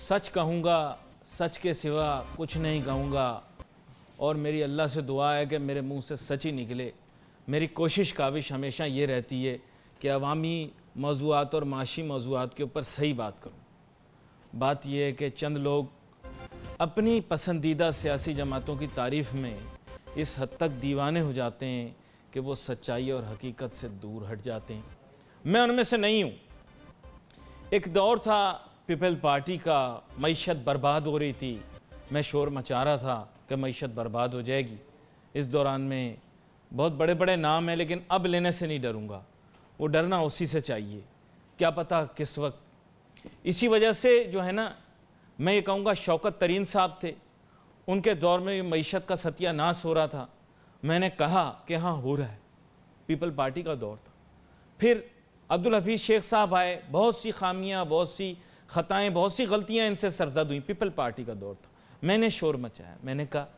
सच कहूँगा, सच के सिवा कुछ नहीं कहूँगा, और मेरी अल्लाह से दुआ है कि मेरे मुंह से सच ही निकले। मेरी कोशिश काविश हमेशा ये रहती है कि अवामी मौज़ूआत और माशी मौज़ूआत के ऊपर सही बात करूँ। बात यह है कि चंद लोग अपनी पसंदीदा सियासी जमातों की तारीफ़ में इस हद तक दीवाने हो जाते हैं कि वो सच्चाई और हकीकत से दूर हट जाते हैं। मैं उनमें से नहीं हूँ। एक दौर था पीपल पार्टी का, मईशत बर्बाद हो रही थी, मैं शोर मचा रहा था कि मईशत बर्बाद हो जाएगी। इस दौरान में बहुत बड़े बड़े नाम हैं, लेकिन अब लेने से नहीं डरूंगा। वो डरना उसी से चाहिए, क्या पता किस वक्त। इसी वजह से जो है ना, मैं ये कहूँगा शौकत तरीन साहब थे, उनके दौर में मईशत का सत्यानाश हो रहा था। मैंने कहा कि हाँ हो रहा है, पीपल पार्टी का दौर था। फिर अब्दुल हफीज़ शेख साहब आए, बहुत सी खामियां, बहुत सी ख़ताएँ, बहुत सी गलतियां इनसे सरज़द हुई। पीपल पार्टी का दौर था, मैंने शोर मचाया, मैंने कहा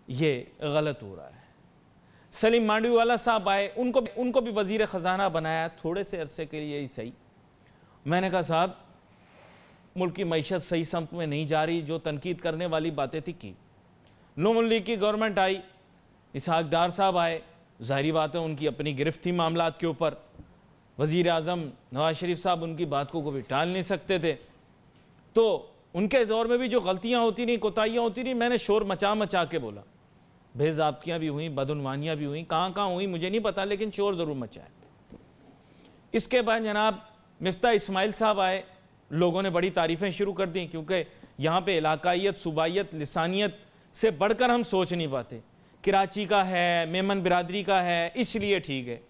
ये गलत हो रहा है। सलीम मांडवीवाला साहब आए, उनको भी वज़ीर ख़जाना बनाया, थोड़े से अरसे के लिए ही सही। मैंने कहा साहब मुल्क की मईशत सही समत में नहीं जा रही, जो तनकीद करने वाली बातें थी की। नून लीग की गवर्नमेंट आई, इसहाक डार साहब आए, ज़ाहिरी बात है उनकी अपनी गिरफ्त थी मामलात के ऊपर। वज़ीर आज़म नवाज शरीफ साहब उनकी बात को कभी टाल नहीं सकते थे, तो उनके दौर में भी जो गलतियां होती रहीं, कोताहियाँ होती रहीं, मैंने शोर मचा मचा के बोला। बेज़ाब्तियाँ भी हुई, बदउनवानियाँ भी हुई, कहाँ कहाँ हुई मुझे नहीं पता, लेकिन शोर ज़रूर मचाया। इसके बाद जनाब मिफ्ता इस्माइल साहब आए, लोगों ने बड़ी तारीफ़ें शुरू कर दी, क्योंकि यहाँ पे इलाकाइयत, सूबाइयत, लिसानियत से बढ़कर हम सोच नहीं पाते। कराची का है, मेमन बिरादरी का है, इसलिए ठीक है।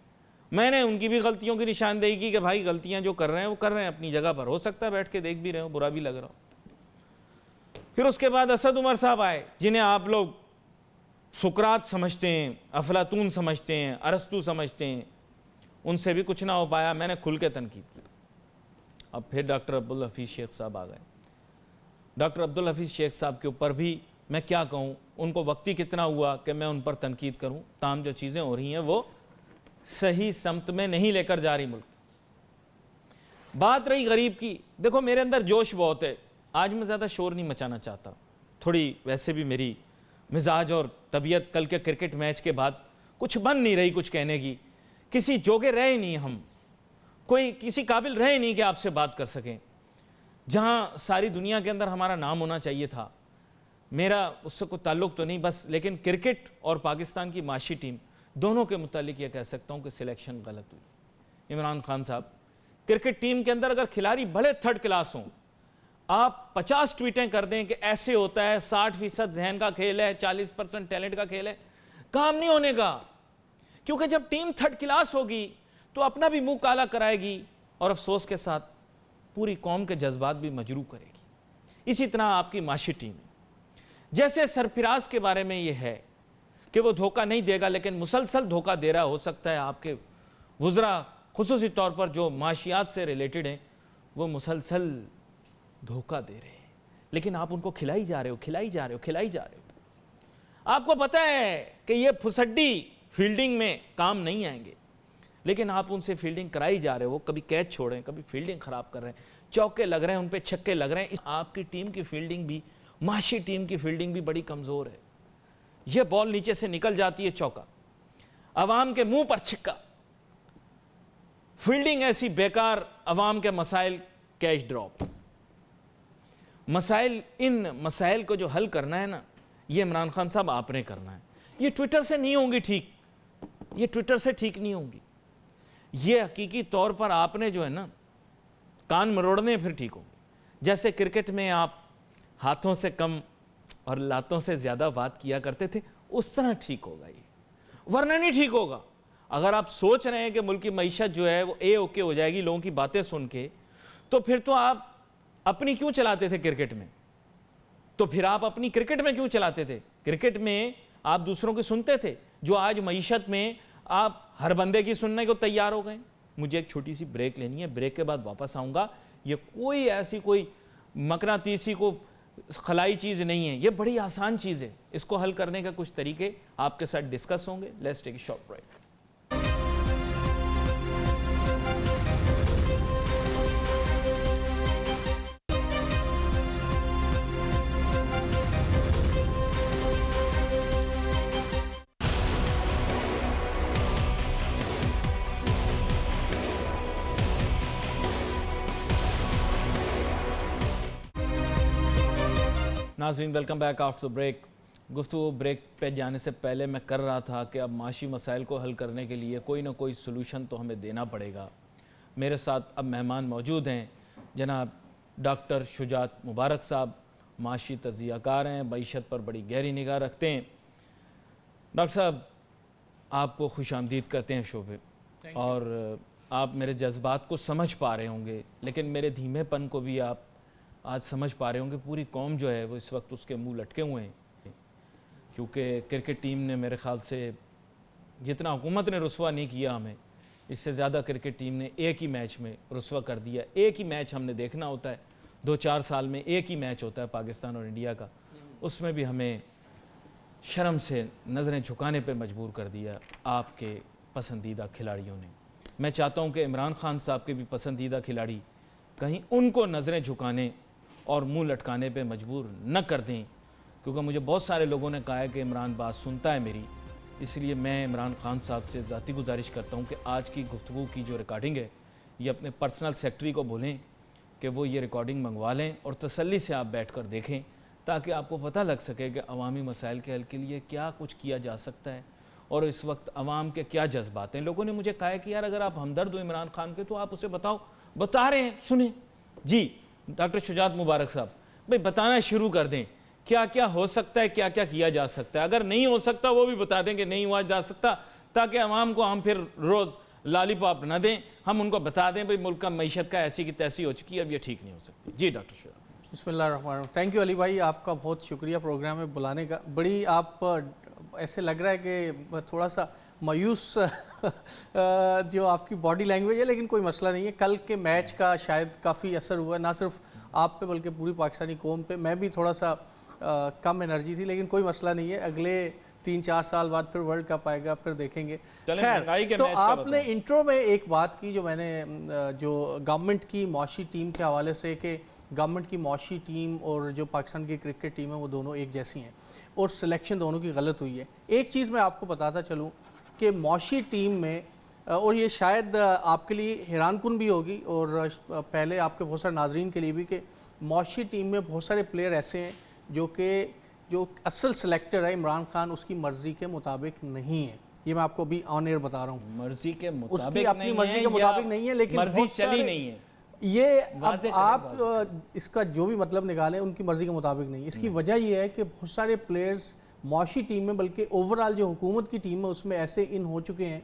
मैंने उनकी भी गलतियों की निशानदेही की कि भाई गलतियाँ जो कर रहे हैं वो कर रहे हैं अपनी जगह पर, हो सकता है बैठ के देख भी रहे हो, बुरा भी लग रहा हो। फिर उसके बाद असद उमर साहब आए, जिन्हें आप लोग सुकरात समझते हैं, अफलातून समझते हैं, अरस्तू समझते हैं, उनसे भी कुछ ना हो पाया। मैंने खुल के तनकीद की। अब फिर डॉक्टर अब्दुल हफीज़ शेख साहब आ गए। डॉक्टर अब्दुल हफीज़ शेख साहब के ऊपर भी मैं क्या कहूँ, उनको वक्ती कितना हुआ कि मैं उन पर तनकीद करूँ। ताम जो चीज़ें हो रही हैं वो सही समत में नहीं लेकर जा रही मुल्क। बात रही गरीब की, देखो मेरे अंदर जोश बहुत है, आज मैं ज़्यादा शोर नहीं मचाना चाहता। थोड़ी वैसे भी मेरी मिजाज और तबीयत कल के क्रिकेट मैच के बाद कुछ बन नहीं रही कुछ कहने की। किसी जोगे रहे नहीं हम, कोई किसी काबिल रहे नहीं कि आपसे बात कर सकें। जहाँ सारी दुनिया के अंदर हमारा नाम होना चाहिए था, मेरा उससे कोई ताल्लुक़ तो नहीं बस, लेकिन क्रिकेट और पाकिस्तान की माशी टीम दोनों के मुतालिक यह कह सकता हूँ कि सिलेक्शन गलत हुई। इमरान खान साहब, क्रिकेट टीम के अंदर अगर खिलाड़ी भले थर्ड क्लास हों, आप 50 ट्वीटें कर दें कि ऐसे होता है, 60% जहन का खेल है, 40% टैलेंट का खेल है, काम नहीं होने का। क्योंकि जब टीम थर्ड क्लास होगी तो अपना भी मुंह काला कराएगी और अफसोस के साथ पूरी कौम के जज्बात भी मजरूह करेगी। इसी तरह आपकी माशी टीम, जैसे सरफराज के बारे में यह है कि वो धोखा नहीं देगा, लेकिन मुसलसल धोखा दे रहा। हो सकता है आपके वुज़रा खुसूसी तौर पर जो माशियात से रिलेटेड हैं वो मुसलसल धोखा दे रहे हैं, लेकिन आप उनको खिलाई जा रहे हो, खिलाई जा रहे हो, खिलाई जा रहे हो। आपको पता है कि ये फुसड्डी फील्डिंग में काम नहीं आएंगे, लेकिन आप उनसे फील्डिंग कराई जा रहे हो। कभी कैच छोड़ें, कभी फील्डिंग ख़राब कर रहे हैं, चौके लग रहे हैं, उन पे छक्के लग रहे हैं। आपकी टीम की फील्डिंग भी, माशी टीम की फील्डिंग भी बड़ी कमज़ोर है। यह बॉल नीचे से निकल जाती है, चौका, अवाम के मुंह पर छिक्का। फील्डिंग ऐसी बेकार, अवाम के मसाइल कैच ड्रॉप। मसाइल, इन मसाइल को जो हल करना है ना, ये इमरान खान साहब आपने करना है। ये ट्विटर से नहीं होंगी ठीक, ये ट्विटर से ठीक नहीं होंगी। ये हकीकी तौर पर आपने जो है ना कान मरोड़ने फिर ठीक होंगे। जैसे क्रिकेट में आप हाथों से कम और लातों से ज़्यादा बात किया करते थे, उस तरह ठीक होगा ये, वरना नहीं ठीक होगा। अगर आप सोच रहे हैं कि मुल्क की मईशत जो है वो ओके हो जाएगी लोगों की बातें सुन के, तो फिर तो आप अपनी क्यों चलाते थे क्रिकेट में? तो फिर आप अपनी क्रिकेट में क्यों चलाते थे? क्रिकेट में आप दूसरों की सुनते थे, जो आज मईशत में आप हर बंदे की सुनने को तैयार हो गए। मुझे एक छोटी सी ब्रेक लेनी है, ब्रेक के बाद वापस आऊँगा। ये कोई ऐसी कोई मकनातीसी को खलाई चीज़ नहीं है, ये बड़ी आसान चीज़ है। इसको हल करने का कुछ तरीके आपके साथ डिस्कस होंगे। Let's take a short break. नाज़रीन welcome back after the break. गुफ्तगू ब्रेक पे जाने से पहले मैं कर रहा था कि अब माशी मसाइल को हल करने के लिए कोई ना कोई सलूशन तो हमें देना पड़ेगा। मेरे साथ अब मेहमान मौजूद हैं, जनाब डॉक्टर शुजात मुबारक साहब, माशी तज्ज़ियाकार हैं, मईशत पर बड़ी गहरी निगाह रखते हैं। डॉक्टर साहब, आपको खुश आमदीद करते हैं शो पे, और आप मेरे जज्बात को समझ पा रहे होंगे, लेकिन मेरे धीमेपन को भी आप आज समझ पा रहे होंगे। पूरी कौम जो है वो इस वक्त उसके मुंह लटके हुए हैं, क्योंकि क्रिकेट टीम ने मेरे ख़्याल से जितना हुकूमत ने रुसवा नहीं किया हमें, इससे ज़्यादा क्रिकेट टीम ने एक ही मैच में रुसवा कर दिया। एक ही मैच हमने देखना होता है, 2-4 साल में एक ही मैच होता है पाकिस्तान और इंडिया का, उसमें भी हमें शर्म से नज़रें झुकाने पे मजबूर कर दिया आपके पसंदीदा खिलाड़ियों ने। मैं चाहता हूं कि इमरान खान साहब के भी पसंदीदा खिलाड़ी कहीं उनको नज़रें झुकाने और मुंह लटकाने पे मजबूर न कर दें, क्योंकि मुझे बहुत सारे लोगों ने कहा है कि इमरान बात सुनता है मेरी। इसलिए मैं इमरान खान साहब से ज़ाती गुजारिश करता हूं कि आज की गुफ्तगू की जो रिकॉर्डिंग है, ये अपने पर्सनल सेक्रेटरी को बोलें कि वो ये रिकॉर्डिंग मंगवा लें और तसल्ली से आप बैठ कर देखें, ताकि आपको पता लग सके कि अवामी मसाइल के हल के लिए क्या कुछ किया जा सकता है और इस वक्त अवाम के क्या जज्बात हैं। लोगों ने मुझे कहा है कि यार अगर आप हमदर्द हो इमरान खान के तो आप उसे बताओ। बता रहे हैं, सुने जी डॉक्टर शुजात मुबारक साहब, भाई बताना शुरू कर दें, क्या क्या हो सकता है, क्या क्या किया जा सकता है। अगर नहीं हो सकता वो भी बता दें कि नहीं हुआ जा सकता, ताकि अवाम को हम फिर रोज़ लालीपॉप न दें, हम उनको बता दें भाई मुल्क का मईशत का ऐसी की तैसी हो चुकी है, अब ये ठीक नहीं हो सकती। जी डॉक्टर शुजात। बिस्मिल्लाहिर्रहमानिर्रहीम। थैंक यू अली भाई, आपका बहुत शुक्रिया प्रोग्राम में बुलाने का। बड़ी आप ऐसे लग रहा है कि थोड़ा सा मायूस जो आपकी बॉडी लैंग्वेज है, लेकिन कोई मसला नहीं है। कल के मैच का शायद काफ़ी असर हुआ, ना सिर्फ आप पे बल्कि पूरी पाकिस्तानी कौम पे। मैं भी थोड़ा सा कम एनर्जी थी, लेकिन कोई मसला नहीं है। अगले 3-4 साल बाद फिर वर्ल्ड कप आएगा, फिर देखेंगे। खैर, तो आपने इंट्रो में एक बात की जो मैंने जो गवर्नमेंट की मौशी टीम के हवाले से, कि गवर्नमेंट की मौशी टीम और जो पाकिस्तान की क्रिकेट टीम है वो दोनों एक जैसी हैं और सिलेक्शन दोनों की गलत हुई है। एक चीज़ मैं आपको बताता चलूँ कि मौशी टीम में, और ये शायद आपके लिए हैरानकुन भी होगी और पहले आपके बहुत सारे नाजरीन के लिए भी, कि मौशी टीम में बहुत सारे प्लेयर ऐसे हैं जो असल सिलेक्टर है इमरान खान, उसकी मर्ज़ी के मुताबिक नहीं है। ये मैं आपको अभी ऑन एयर बता रहा हूँ। मर्जी के मुताबिक उसकी अपनी मर्जी के मुताबिक नहीं है, लेकिन मर्जी चली नहीं है ये। अब आप इसका जो भी मतलब निकालें, उनकी मर्जी के मुताबिक नहीं। इसकी वजह यह है कि बहुत सारे प्लेयर्स मौशी टीम में, बल्कि ओवरऑल जो हुकूमत की टीम है उसमें ऐसे इन हो चुके हैं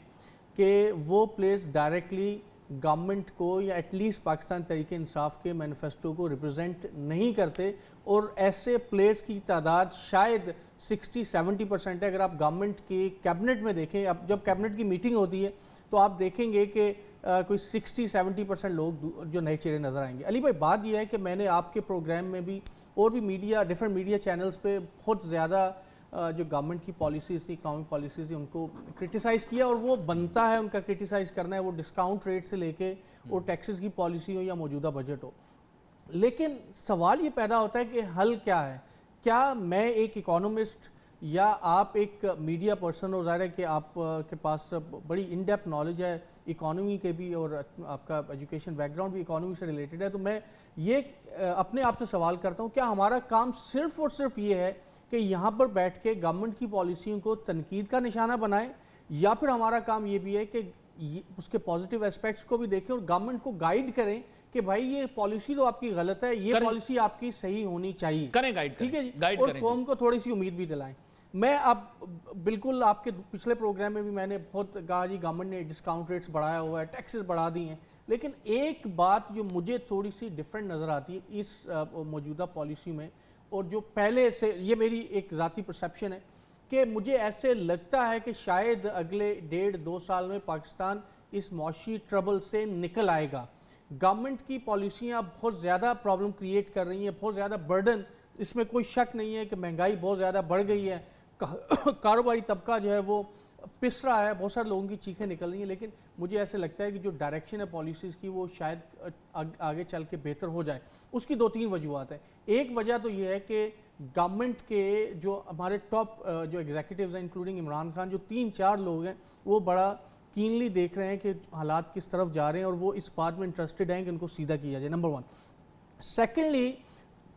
कि वो प्लेयर्स डायरेक्टली गवर्नमेंट को या एटलीस्ट पाकिस्तान तहरीक इंसाफ के मैनिफेस्टो को रिप्रेजेंट नहीं करते, और ऐसे प्लेयर्स की तादाद शायद 60-70% है। अगर आप गवर्नमेंट की कैबिनेट में देखें, अब जब कैबिनेट की मीटिंग होती है तो आप देखेंगे कि कोई 60-70% लोग जो नए चेहरे नज़र आएंगे। अली भाई, बात यह है कि मैंने आपके प्रोग्राम में भी और भी मीडिया, डिफरेंट मीडिया चैनल्स पे बहुत ज़्यादा जो गवर्नमेंट की पॉलिसीज़ थी, इकनॉमिक पॉलिसीज़ थी, उनको क्रिटिसाइज़ किया, और वो बनता है उनका क्रिटिसाइज़ करना है, वो डिस्काउंट रेट से लेके और टैक्सेस की पॉलिसी हो या मौजूदा बजट हो। लेकिन सवाल ये पैदा होता है कि हल क्या है। क्या मैं एक इकोनॉमिस्ट या आप एक मीडिया पर्सन हो, ज़ाहिर है कि आप के पास बड़ी इन डेप्थ नॉलेज है इकोनॉमी के भी, और आपका एजुकेशन बैकग्राउंड भी इकोनॉमी से रिलेटेड है, तो मैं ये अपने आप से सवाल करता हूँ, क्या हमारा काम सिर्फ और सिर्फ ये है कि यहाँ पर बैठ के गवर्नमेंट की पॉलिसियों को तनकीद का निशाना बनाएं, या फिर हमारा काम ये भी है कि उसके पॉजिटिव एस्पेक्ट्स को भी देखें और गवर्नमेंट को गाइड करें कि भाई ये पॉलिसी तो आपकी गलत है, ये पॉलिसी आपकी सही होनी चाहिए, करें गाइड, ठीक है जी, और कौम को थोड़ी सी उम्मीद भी दिलाएं। मैं अब बिल्कुल आपके पिछले प्रोग्राम में भी मैंने बहुत कहा जी गवर्नमेंट ने डिस्काउंट रेट्स बढ़ाया हुआ है, टैक्सेस बढ़ा दिए हैं, लेकिन एक बात जो मुझे थोड़ी सी डिफरेंट नज़र आती है इस मौजूदा पॉलिसी में, और जो पहले से, ये मेरी एक ज़ाती परसेप्शन है कि मुझे ऐसे लगता है कि शायद अगले 1.5-2 साल में पाकिस्तान इस मौशी ट्रबल से निकल आएगा। गवर्नमेंट की पॉलिसियाँ बहुत ज़्यादा प्रॉब्लम क्रिएट कर रही हैं, बहुत ज़्यादा बर्डन, इसमें कोई शक नहीं है कि महंगाई बहुत ज़्यादा बढ़ गई है, कारोबारी तबका जो है वो पिस रहा है, बहुत सारे लोगों की चीखें निकल रही हैं, लेकिन मुझे ऐसे लगता है कि जो डायरेक्शन है पॉलिसीज़ की वो शायद आगे चल के बेहतर हो जाए। उसकी 2-3 वजूहत है। एक वजह तो ये है कि गवर्नमेंट के जो हमारे टॉप जो एग्जीक्यूटिव्स हैं, इंक्लूडिंग इमरान खान, जो 3-4 लोग हैं, वो बड़ा कीनली देख रहे हैं कि हालात किस तरफ जा रहे हैं, और वो इस बात में इंटरेस्टेड हैं कि इनको सीधा किया जाए, नंबर 1। सेकेंडली,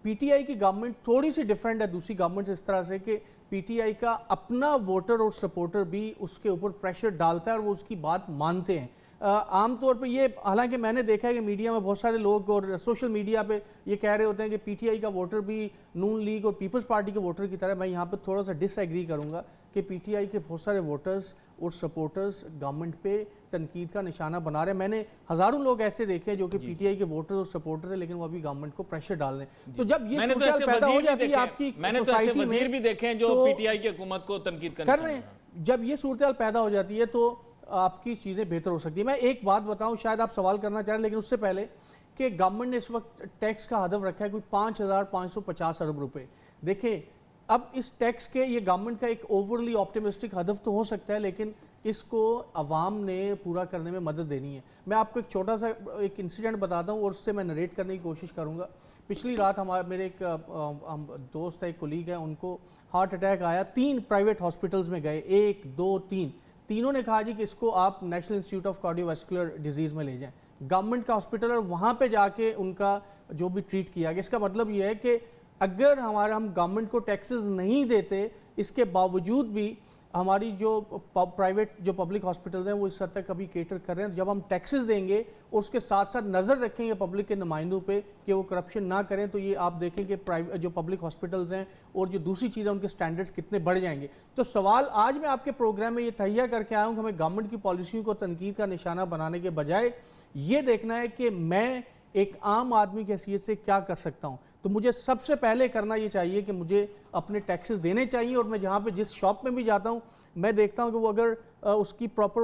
पीटीआई की गवर्नमेंट थोड़ी सी डिफरेंट है दूसरी गवर्नमेंट से इस तरह से कि पीटीआई का अपना वोटर और सपोर्टर भी उसके ऊपर प्रेशर डालता है और वो उसकी बात मानते हैं। आमतौर पे ये, हालांकि मैंने देखा है कि मीडिया में बहुत सारे लोग और सोशल मीडिया पे ये कह रहे होते हैं कि पीटीआई का वोटर भी नून लीग और पीपल्स पार्टी के वोटर की तरह। मैं यहाँ पे थोड़ा सा डिसएग्री करूँगा कि पीटीआई के बहुत सारे वोटर्स और सपोर्टर्स गवर्नमेंट पे तनकीद का निशाना बना रहे हैं। मैंने हज़ारों लोग ऐसे देखे हैं जो कि पीटीआई के वोटर्स और सपोर्टर थे, लेकिन वो अभी गवर्नमेंट को प्रेशर डाल रहे हैं। तो जब ये सूरत पैदा हो जाती है आपकी सोसाइटी में, भी देखे हैं जो पीटीआई की हुकूमत को तनकीद कर रहे हैं, जब ये सूरत पैदा हो जाती है तो आपकी चीज़ें बेहतर हो सकती है। मैं एक बात बताऊं, शायद आप सवाल करना चाह रहे हैं, लेकिन उससे पहले कि गवर्नमेंट ने इस वक्त टैक्स का हदफ रखा है कोई 5,550 अरब रुपए। देखें, अब इस टैक्स के, ये गवर्नमेंट का एक ओवरली ऑप्टिमिस्टिक हदफ तो हो सकता है, लेकिन इसको अवाम ने पूरा करने में मदद देनी है। मैं आपको एक छोटा सा एक इंसिडेंट बताता हूँ और उससे मैं नरेट करने की कोशिश करूँगा। पिछली रात मेरे एक दोस्त है, एक कोलीग है, उनको हार्ट अटैक आया। 3 प्राइवेट हॉस्पिटल्स में गए, 1 2 3, तीनों ने कहा जी कि इसको आप national institute of cardiovascular disease में ले जाएं, गवर्नमेंट का हॉस्पिटल, और वहाँ पे जाके उनका जो भी ट्रीट किया गया। इसका मतलब ये है कि अगर हम गवर्नमेंट को टैक्सेस नहीं देते, इसके बावजूद भी हमारी जो प्राइवेट जो पब्लिक हॉस्पिटल्स हैं वो इस हद तक कभी केटर कर रहे हैं। जब हम टैक्सेस देंगे और उसके साथ साथ नज़र रखेंगे पब्लिक के नुमाइंदों पे कि वो करप्शन ना करें, तो ये आप देखें कि प्राइवेट जो पब्लिक हॉस्पिटल्स हैं और जो दूसरी चीज़ें उनके स्टैंडर्ड्स कितने बढ़ जाएंगे। तो सवाल आज मैं आपके प्रोग्राम में ये तहिया करके आया हूँ कि हमें गवर्नमेंट की पॉलिसियों को तनकीद का निशाना बनाने के बजाय ये देखना है कि मैं एक आम आदमी की हैसियत से क्या कर सकता हूँ। तो मुझे सबसे पहले करना ये चाहिए कि मुझे अपने टैक्सेस देने चाहिए, और मैं जहाँ पे जिस शॉप में भी जाता हूँ मैं देखता हूँ कि वो अगर उसकी प्रॉपर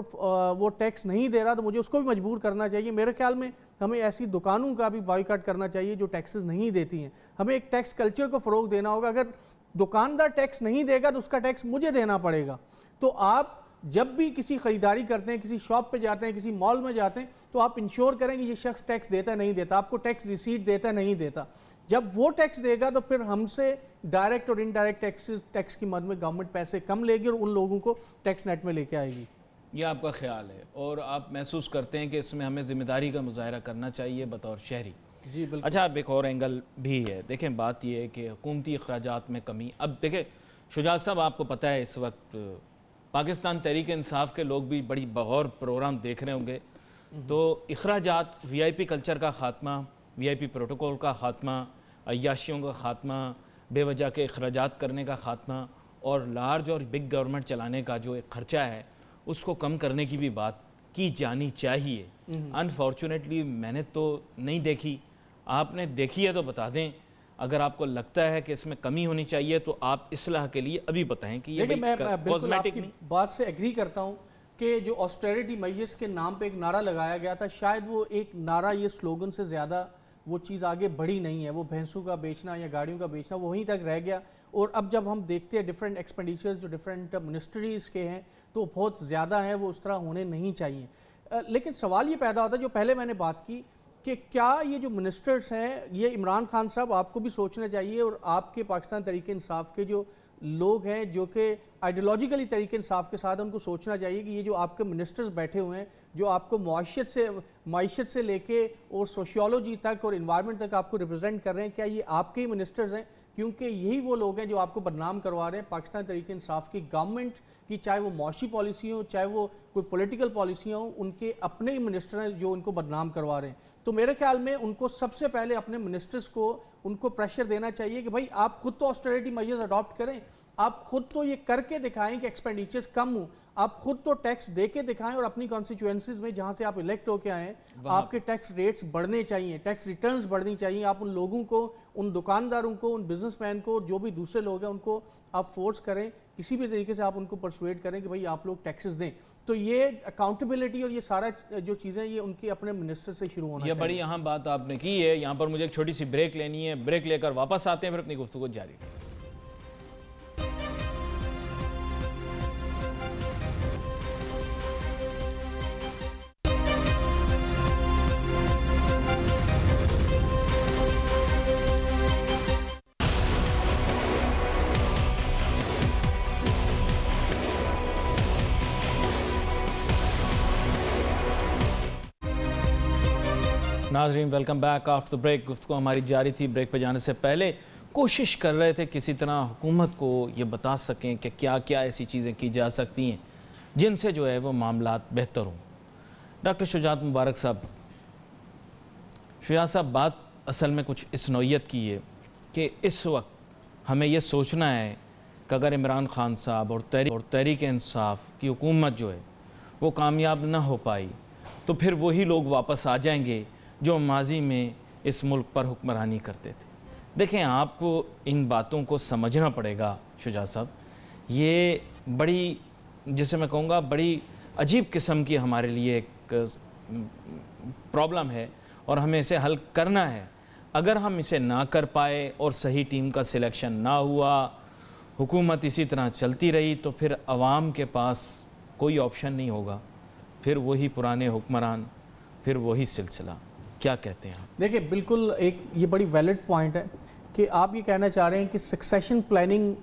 वो टैक्स नहीं दे रहा तो मुझे उसको भी मजबूर करना चाहिए। मेरे ख्याल में हमें ऐसी दुकानों का भी बायकॉट करना चाहिए जो टैक्सेस नहीं देती हैं। हमें एक टैक्स कल्चर को फ़रोग देना होगा। अगर दुकानदार टैक्स नहीं देगा तो उसका टैक्स मुझे देना पड़ेगा। तो आप जब भी किसी ख़रीदारी करते हैं, किसी शॉप पे जाते हैं, किसी मॉल में जाते हैं, तो आप इंश्योर करें कि ये शख्स टैक्स देता है नहीं देता, आपको टैक्स रिसीट देता है नहीं देता। जब वो टैक्स देगा तो फिर हमसे डायरेक्ट और इनडायरेक्ट टैक्स की मद में गवर्नमेंट पैसे कम लेगी और उन लोगों को टैक्स नेट में लेके आएगी। ये आपका ख्याल है और आप महसूस करते हैं कि इसमें हमें ज़िम्मेदारी का मुजाहरा करना चाहिए बतौर शहरी? जी बिल्कुल। अच्छा, अब एक और एंगल भी है। देखें, बात यह है कि हुकूमती अखराजात में कमी। अब देखें शुजात साहब, आपको पता है इस वक्त पाकिस्तान तहरीक इंसाफ के लोग भी बड़ी बगौर प्रोग्राम देख रहे होंगे। तो अखराजात, VIP कल्चर का ख़ात्मा, VIP प्रोटोकॉल का ख़ात्मा, अय्याशियों का ख़ात्मा, बेवजह के अखराजात करने का ख़ात्मा और लार्ज और बिग गवर्नमेंट चलाने का जो एक ख़र्चा है उसको कम करने की भी बात की जानी चाहिए। अनफॉर्चुनेटली मैंने तो नहीं देखी, आपने देखी है तो बता दें। अगर आपको लगता है कि इसमें कमी होनी चाहिए तो आप इस्लाह के लिए अभी बताएं कि ये कॉस्मेटिक नहीं। बात से एग्री करता हूँ कि जो ऑस्टेरिटी मेजर्स के नाम पे एक नारा लगाया गया था, शायद वो एक नारा, ये स्लोगन से ज़्यादा वो चीज़ आगे बढ़ी नहीं है। वो भैंसों का बेचना या गाड़ियों का बेचना वो वहीं तक रह गया। और अब जब हम देखते हैं डिफरेंट एक्सपेंडिचर्स जो डिफरेंट मिनिस्ट्रीज़ के हैं तो बहुत ज़्यादा हैं, वो उस तरह होने नहीं चाहिए। लेकिन सवाल ये पैदा होता है, जो पहले मैंने बात की, कि क्या ये जो मिनिस्टर्स हैं, ये इमरान खान साहब आपको भी सोचना चाहिए और आपके पाकिस्तान तहरीक इंसाफ के जो लोग हैं जो कि आइडियोलॉजिकली तहरीक इंसाफ के साथ, उनको सोचना चाहिए कि ये जो आपके मिनिस्टर्स बैठे हुए हैं, जो आपको माइशत से लेके और सोशियोलॉजी तक और इन्वायरमेंट तक आपको रिप्रेजेंट कर रहे हैं, क्या ये आपके ही मिनिस्टर्स हैं? क्योंकि यही वो लोग हैं जो आपको बदनाम करवा रहे हैं पाकिस्तान तहरीक इंसाफ की गवर्नमेंट की, चाहे वो मौशी पॉलिसी हो, चाहे वो कोई पॉलिटिकल पॉलिसियाँ हो, उनके अपने ही मिनिस्टर हैं जो उनको बदनाम करवा रहे हैं। तो मेरे ख्याल में उनको सबसे पहले अपने मिनिस्टर्स को उनको प्रेशर देना चाहिए कि भाई आप खुद तो ऑस्टेरिटी मेजर्स अडॉप्ट करें, आप खुद तो ये करके दिखाएं कि एक्सपेंडिचर्स कम हो, आप खुद तो टैक्स दे के दिखाएं और अपनी कॉन्स्टिट्यूएंसीज में जहां से आप इलेक्ट होके आए हैं आपके टैक्स रेट्स बढ़ने चाहिए, टैक्स रिटर्न्स बढ़नी चाहिए। आप उन लोगों को, उन दुकानदारों को, उन बिजनेसमैन को, जो भी दूसरे लोग हैं, उनको आप फोर्स करें, किसी भी तरीके से आप उनको परसुएड करें कि भाई आप लोग टैक्सेस दें। तो ये अकाउंटेबिलिटी और ये सारा जो चीज़ें ये उनके अपने मिनिस्टर से शुरू होना चाहिए। ये बड़ी अहम बात आपने की है। यहाँ पर मुझे एक छोटी सी ब्रेक लेनी है, ब्रेक लेकर वापस आते हैं, फिर अपनी गुफ्तगू जारी करें। नाजरीन वेलकम बैक आफ्टर ब्रेक। गुफ्तगू हमारी जारी थी। ब्रेक पे जाने से पहले कोशिश कर रहे थे किसी तरह हुकूमत को ये बता सकें कि क्या क्या ऐसी चीज़ें की जा सकती हैं जिनसे जो है वो मामलात बेहतर हों। डॉक्टर शुजात मुबारक साहब, शुजात साहब, बात असल में कुछ इस नौयत की है कि इस वक्त हमें ये सोचना है कि अगर इमरान खान साहब और तहरीक इंसाफ की हुकूमत जो है वो कामयाब ना हो पाई तो फिर वही लोग वापस आ जाएंगे जो माजी में इस मुल्क पर हुक्मरानी करते थे। देखें, आपको इन बातों को समझना पड़ेगा शुजात साहब। ये बड़ी, जिसे मैं कहूँगा, बड़ी अजीब किस्म की हमारे लिए एक प्रॉब्लम है और हमें इसे हल करना है। अगर हम इसे ना कर पाए और सही टीम का सिलेक्शन ना हुआ, हुकूमत इसी तरह चलती रही, तो फिर अवाम के पास कोई ऑप्शन नहीं होगा, फिर वही पुराने हुक्मरान, फिर वही सिलसिला। क्या कहते हैं आप? देखिए, बिल्कुल एक ये बड़ी वैलिड पॉइंट है कि आप ये कहना चाह रहे हैं कि सक्सेशन प्लानिंग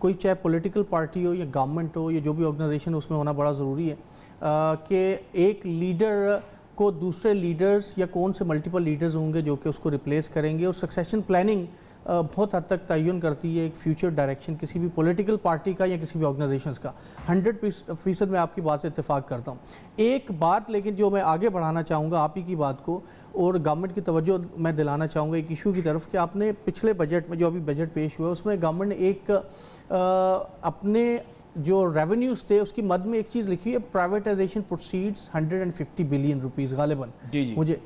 कोई चाहे पॉलिटिकल पार्टी हो या गवर्नमेंट हो या जो भी ऑर्गेनाइजेशन हो, उसमें होना बड़ा ज़रूरी है कि एक लीडर को दूसरे लीडर्स या कौन से मल्टीपल लीडर्स होंगे जो कि उसको रिप्लेस करेंगे। और सक्सेशन प्लानिंग बहुत हद तक तयन करती है एक फ्यूचर डायरेक्शन किसी भी पॉलिटिकल पार्टी का या किसी भी ऑर्गेनाइजेशंस का। 100% मैं आपकी बात से इत्तेफाक करता हूँ। एक बात लेकिन जो मैं आगे बढ़ाना चाहूँगा आप ही की बात को और गवर्नमेंट की तवज्जो मैं दिलाना चाहूँगा एक इशू की तरफ कि आपने पिछले बजट में जो अभी बजट पेश हुआ उसमें गवर्नमेंट ने एक अपने जो रेवेन्यूज़ थे उसकी मद में एक चीज़ लिखी है, प्राइवेटाइजेशन प्रोसीड्स 150 बिलियन रुपीज़ गालिबन। जी,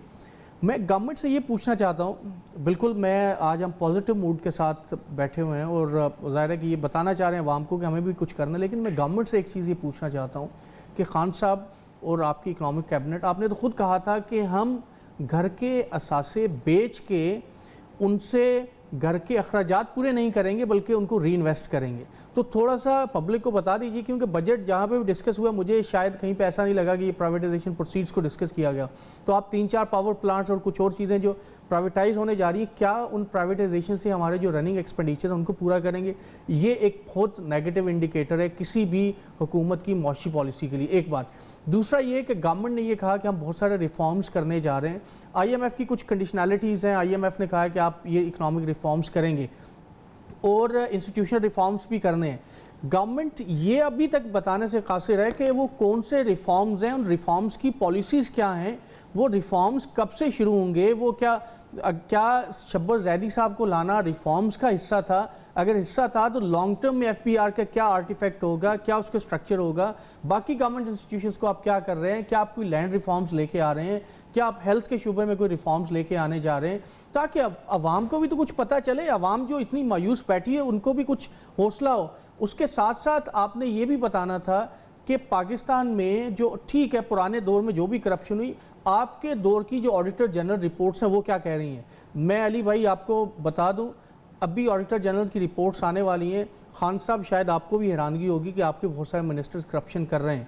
मैं गवर्नमेंट से ये पूछना चाहता हूँ, बिल्कुल मैं आज हम पॉजिटिव मूड के साथ बैठे हुए हैं और ज़ाहिर है कि ये बताना चाह रहे हैं आवाम को कि हमें भी कुछ करना है, लेकिन मैं गवर्नमेंट से एक चीज़ ये पूछना चाहता हूँ कि खान साहब और आपकी इकनॉमिक कैबिनेट, आपने तो खुद कहा था कि हम घर के असासे बेच के उनसे घर के अखराजात पूरे नहीं करेंगे बल्कि उनको री इन्वेस्ट करेंगे। तो थोड़ा सा पब्लिक को बता दीजिए, क्योंकि बजट जहाँ पे भी डिस्कस हुआ मुझे शायद कहीं पे ऐसा नहीं लगा कि ये प्राइवेटाइजेशन प्रोसीड्स को डिस्कस किया गया। तो आप 3-4 पावर प्लांट्स और कुछ और चीज़ें जो प्राइवेटाइज होने जा रही हैं, क्या उन प्राइवेटाइजेशन से हमारे जो रनिंग एक्सपेंडिचर हैं उनको पूरा करेंगे? ये एक बहुत नेगेटिव इंडिकेटर है किसी भी हुकूमत की मौशी पॉलिसी के लिए। एक बात। दूसरा ये कि गवर्नमेंट ने ये कहा कि हम बहुत सारे रिफॉर्म्स करने जा रहे हैं। IMF की कुछ कंडीशनैलिटीज़ हैं। IMF ने कहा है कि आप ये इकनॉमिक रिफॉर्म्स करेंगे और इंस्टीट्यूशनल रिफॉर्म्स भी करने हैं। गवर्नमेंट ये अभी तक बताने से कासिर है कि वो कौन से रिफॉर्म्स हैं, उन रिफॉर्म्स की पॉलिसीज़ क्या हैं, वो रिफॉर्म्स कब से शुरू होंगे, वो क्या शब्बर जैदी साहब को लाना रिफॉर्म्स का हिस्सा था? अगर हिस्सा था तो लॉन्ग टर्म में FPR का क्या आर्टिफैक्ट होगा, क्या उसका स्ट्रक्चर होगा? बाकी गवर्नमेंट इंस्टीट्यूशंस को आप क्या कर रहे हैं? क्या आप कोई लैंड रिफॉर्म्स लेके आ रहे हैं? क्या आप हेल्थ के शूबे में कोई रिफॉर्म्स लेके आने जा रहे हैं, ताकि अवाम को भी तो कुछ पता चले, अवाम जो इतनी मायूस बैठी है उनको भी कुछ हौसला हो। उसके साथ साथ आपने ये भी बताना था कि पाकिस्तान में जो ठीक है पुराने दौर में जो भी करप्शन हुई, आपके दौर की जो ऑडिटर जनरल रिपोर्ट्स हैं वो क्या कह रही हैं? मैं अली भाई आपको बता दूं, अभी ऑडिटर जनरल की रिपोर्ट्स आने वाली हैं। खान साहब, शायद आपको भी हैरानगी होगी कि आपके बहुत सारे मिनिस्टर्स करप्शन कर रहे हैं,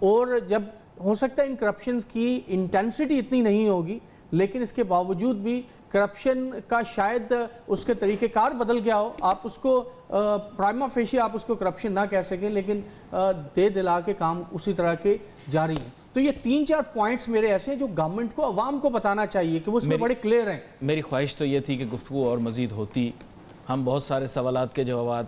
और जब हो सकता है इन करप्शन की इंटेंसिटी इतनी नहीं होगी, लेकिन इसके बावजूद भी करप्शन का शायद उसके तरीक़ेकार बदल गया हो। आप उसको प्राइमा फेशी आप उसको करप्शन ना कह सकें, लेकिन दे दिला के काम उसी तरह के जारी हैं। तो ये 3-4 पॉइंट्स मेरे ऐसे हैं जो गवर्नमेंट को अवाम को बताना चाहिए कि वो उसमें बड़े क्लियर हैं। मेरी ख्वाहिश तो ये थी कि गुफ्तगू और मज़ीद होती, हम बहुत सारे सवालात के जवाब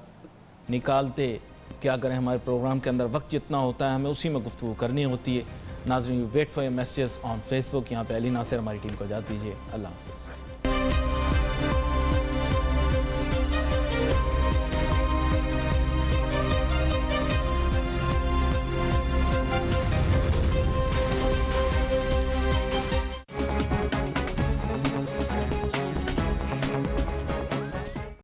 निकालते। क्या करें, हमारे प्रोग्राम के अंदर वक्त जितना होता है हमें उसी में गुफ्तगू करनी होती है। नाज़रीन, wait for your messages on Facebook. यहाँ पे अली नासिर हमारी टीम को इजाज़त दीजिए। अल्लाह हाफ़िज़।